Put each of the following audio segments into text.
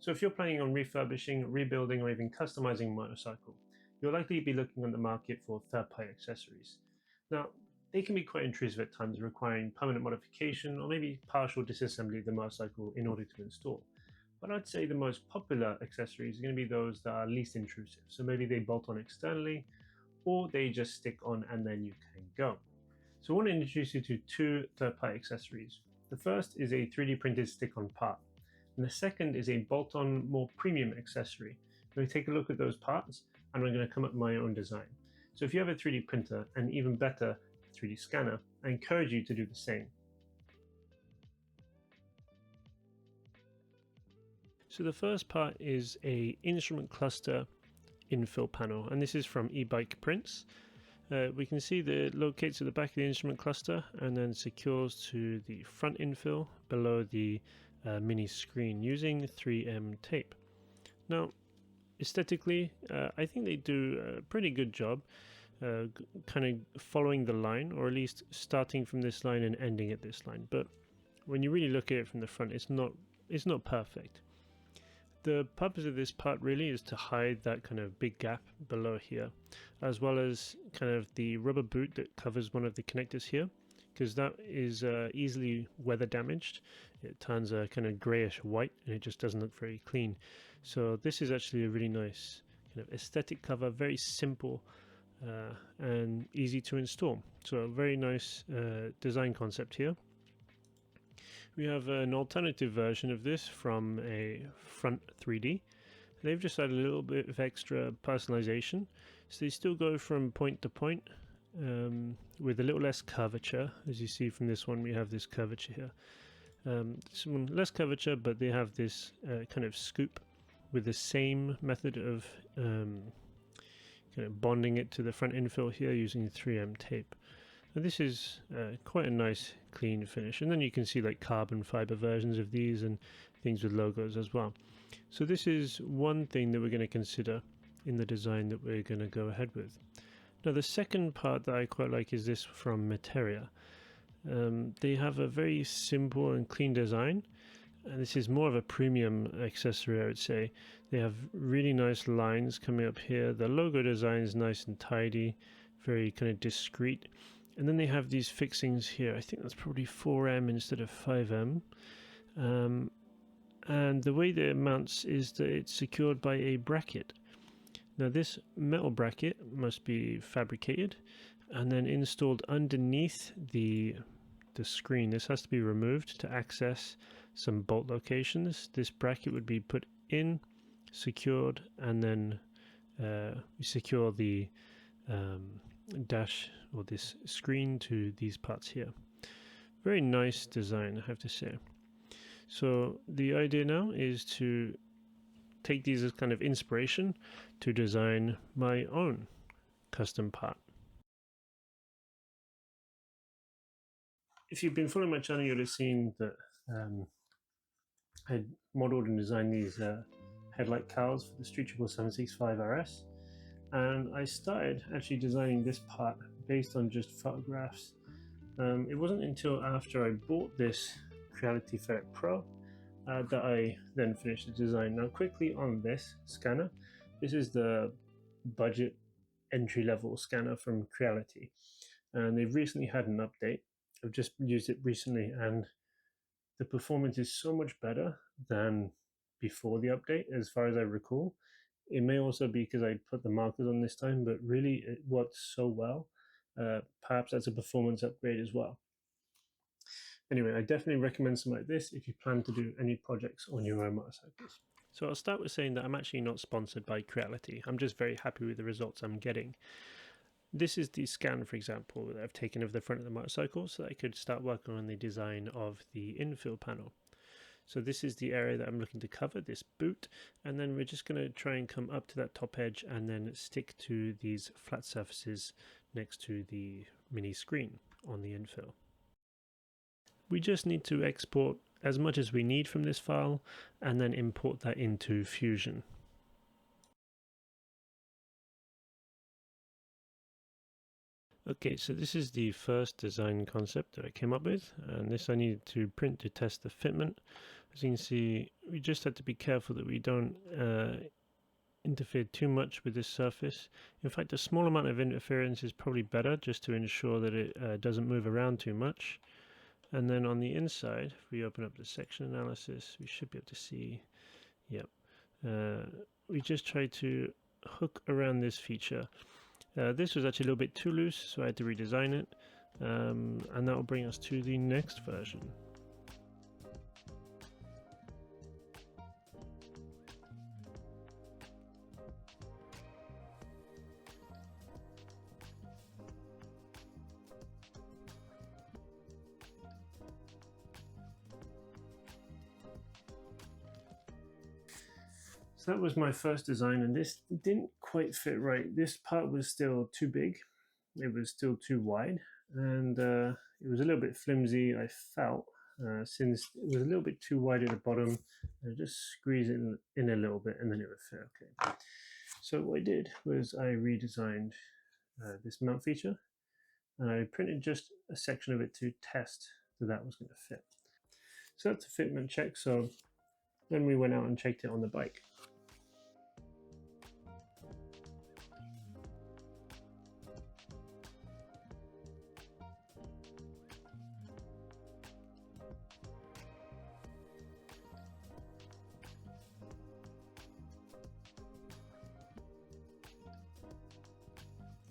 So if you're planning on refurbishing, rebuilding, or even customizing a motorcycle, you'll likely be looking on the market for third-party accessories. Now, they can be quite intrusive at times, requiring permanent modification or maybe partial disassembly of the motorcycle in order to install. But I'd say the most popular accessories are going to be those that are least intrusive. So maybe they bolt on externally, or they just stick on and then you can go. So I want to introduce you to two third-party accessories. The first is a 3D printed stick-on part, and the second is a bolt-on, more premium accessory. I'm going to take a look at those parts, and I'm going to come up with my own design. So if you have a 3D printer, and even better, a 3D scanner, I encourage you to do the same. So the first part is a instrument cluster infill panel, and this is from eBike Prints. We can see that it locates at the back of the instrument cluster and then secures to the front infill below the mini screen using 3M tape. Now, aesthetically, I think they do a pretty good job kind of following the line, or at least starting from this line and ending at this line. But when you really look at it from the front, it's not perfect. The purpose of this part really is to hide that kind of big gap below here, as well as kind of the rubber boot that covers one of the connectors here, because that is easily weather damaged. It turns a kind of grayish white and it just doesn't look very clean. So this is actually a really nice kind of aesthetic cover, very simple and easy to install. So a very nice design concept here. We have an alternative version of this from a Front 3D. They've just added a little bit of extra personalization. So they still go from point to point with a little less curvature. As you see from this one, we have this curvature here. This one less curvature, but they have this kind of scoop with the same method of kind of bonding it to the front infill here using 3M tape. Now this is quite a nice clean finish, and then you can see like carbon fiber versions of these and things with logos as well. So this is one thing that we're going to consider in the design that we're going to go ahead with. Now the second part that I quite like is this from Materia. They have a very simple and clean design, and this is more of a premium accessory, I would say. They have really nice lines coming up here. The logo design is nice and tidy, very kind of discreet. And then they have these fixings here. I think that's probably 4M instead of 5M. And the way that it mounts is that it's secured by a bracket. Now this metal bracket must be fabricated and then installed underneath the screen. This has to be removed to access some bolt locations. This bracket would be put in, secured, and then we secure the dash or this screen to these parts here. Very nice design, I have to say. So the idea now is to take these as kind of inspiration to design my own custom part. If you've been following my channel, you'll have seen that I modeled and designed these headlight cowls for the Street Triple 765 RS. And I started actually designing this part based on just photographs. It wasn't until after I bought this Creality Ferret Pro that I then finished the design. Now quickly on this scanner, this is the budget entry-level scanner from Creality, and they've recently had an update. I've just used it recently and the performance is so much better than before the update as far as I recall. It may also be because I put the markers on this time, but really it works so well. Perhaps that's a performance upgrade as well. Anyway, I definitely recommend something like this if you plan to do any projects on your own motorcycles. So I'll start with saying that I'm actually not sponsored by Creality. I'm just very happy with the results I'm getting. This is the scan, for example, that I've taken of the front of the motorcycle so that I could start working on the design of the infill panel. So this is the area that I'm looking to cover, this boot, and then we're just going to try and come up to that top edge and then stick to these flat surfaces next to the mini screen on the infill. We just need to export as much as we need from this file and then import that into Fusion. Okay, so this is the first design concept that I came up with, and this I needed to print to test the fitment As you can see, we just have to be careful that we don't interfere too much with this surface. In fact, a small amount of interference is probably better, just to ensure that it doesn't move around too much. And then on the inside, if we open up the section analysis, we should be able to see, yep. We just try to hook around this feature. This was actually a little bit too loose, so I had to redesign it. And that will bring us to the next version. So that was my first design, and this didn't quite fit right. This part was still too big, it was still too wide, and it was a little bit flimsy, I felt, since it was a little bit too wide at the bottom. I just squeeze it in a little bit and then it would fit okay. So what I did was I redesigned this mount feature, and I printed just a section of it to test that that was going to fit. So that's a fitment check. So then we went out and checked it on the bike.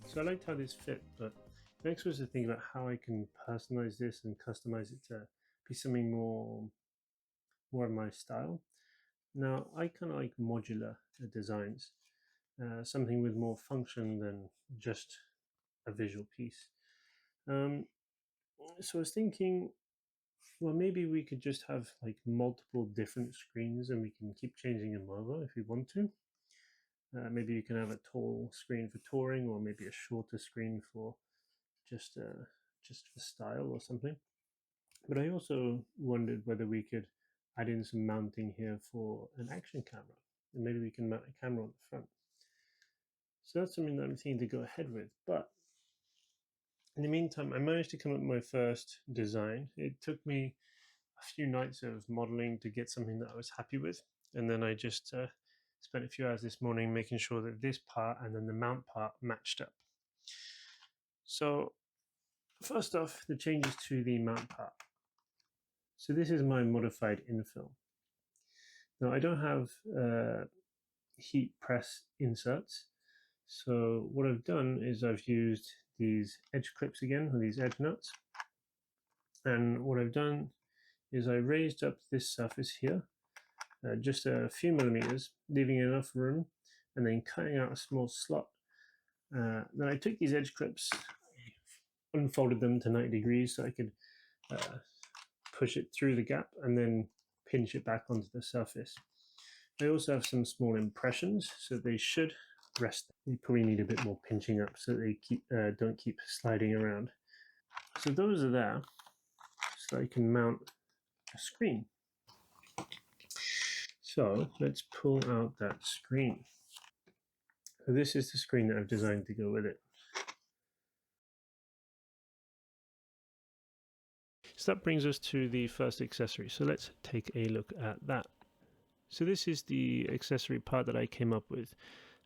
So I liked how this fit, but next was to think about how I can personalize this and customize it to be something more of my style. Now I kind of like modular designs, something with more function than just a visual piece. Um, so I was thinking, well, maybe we could just have like multiple different screens and we can keep changing them over if we want to. Maybe you can have a tall screen for touring, or maybe a shorter screen for just for style or something. But I also wondered whether we could add in some mounting here for an action camera, and maybe we can mount a camera on the front. So that's something that I'm thinking to go ahead with. But in the meantime, I managed to come up with my first design. It took me a few nights of modeling to get something that I was happy with, and then I just spent a few hours this morning making sure that this part and then the mount part matched up. So first off, the changes to the mount part. So this is my modified infill. Now I don't have heat press inserts. So what I've done is I've used these edge clips again, or these edge nuts. And what I've done is I raised up this surface here, just a few millimeters, leaving enough room, and then cutting out a small slot. Then I took these edge clips, unfolded them to 90 degrees so I could push it through the gap and then pinch it back onto the surface. I also have some small impressions, so they should rest. You probably need a bit more pinching up so they don't keep sliding around. So those are there, so I can mount a screen. So let's pull out that screen. So this is the screen that I've designed to go with it. So that brings us to the first accessory. So let's take a look at that. So this is the accessory part that I came up with.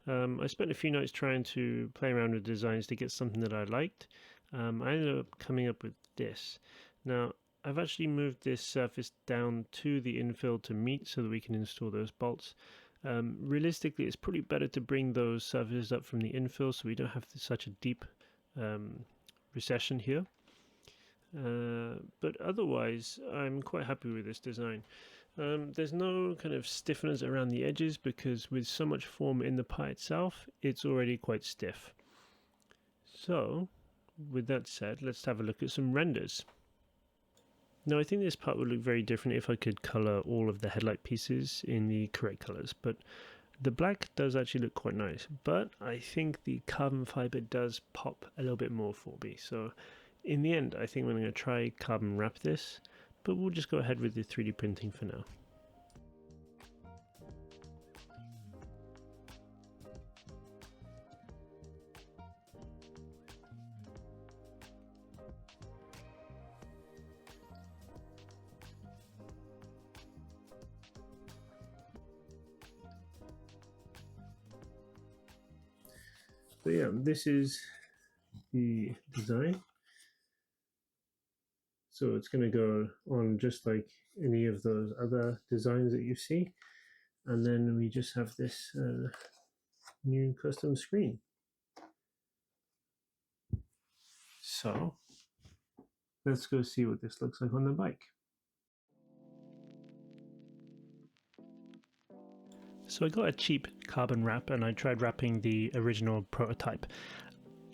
I spent a few nights trying to play around with designs to get something that I liked. I ended up coming up with this. Now, I've actually moved this surface down to the infill to meet so that we can install those bolts. Realistically, it's probably better to bring those surfaces up from the infill so we don't have such a deep recession here. But otherwise, I'm quite happy with this design. There's no kind of stiffeners around the edges because with so much form in the pie itself, it's already quite stiff. So, with that said, let's have a look at some renders. Now, I think this part would look very different if I could color all of the headlight pieces in the correct colors, but the black does actually look quite nice, but I think the carbon fiber does pop a little bit more for me. So in the end, I think I'm going to try carbon wrap this, but we'll just go ahead with the 3D printing for now. So yeah, this is the design. So it's going to go on just like any of those other designs that you see. And then we just have this new custom screen. So let's go see what this looks like on the bike. So I got a cheap carbon wrap and I tried wrapping the original prototype.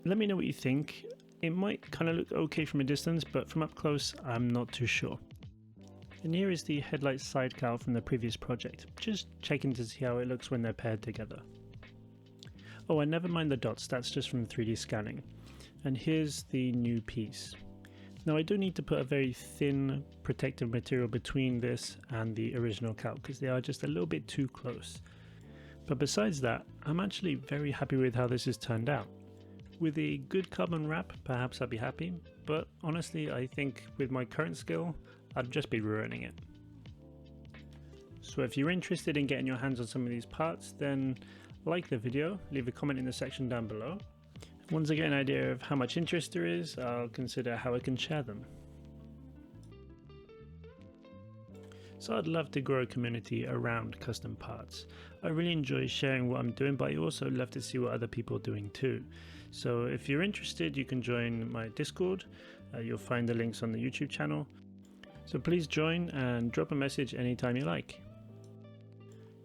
Let me know what you think. It might kind of look okay from a distance, but from up close, I'm not too sure. And here is the headlight side cowl from the previous project, just checking to see how it looks when they're paired together. Oh, and never mind the dots, that's just from 3D scanning. And here's the new piece. Now I do need to put a very thin protective material between this and the original cowl because they are just a little bit too close. But besides that, I'm actually very happy with how this has turned out. With a good carbon wrap, perhaps I'd be happy, but honestly I think with my current skill, I'd just be ruining it. So if you're interested in getting your hands on some of these parts, then like the video, leave a comment in the section down below. Once I get an idea of how much interest there is, I'll consider how I can share them. So I'd love to grow a community around custom parts. I really enjoy sharing what I'm doing, but I also love to see what other people are doing too. So if you're interested, you can join my Discord. You'll find the links on the YouTube channel. So please join and drop a message anytime you like.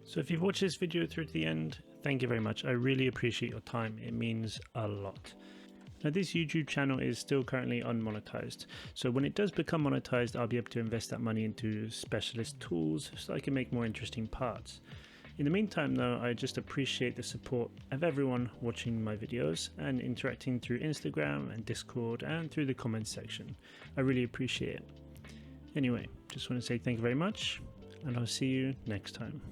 So if you've watched this video through to the end, thank you very much. I really appreciate your time. It means a lot. Now this YouTube channel is still currently unmonetized. So when it does become monetized, I'll be able to invest that money into specialist tools so I can make more interesting parts. In the meantime though, I just appreciate the support of everyone watching my videos and interacting through Instagram and Discord and through the comments section. I really appreciate it. Anyway, just want to say thank you very much and I'll see you next time.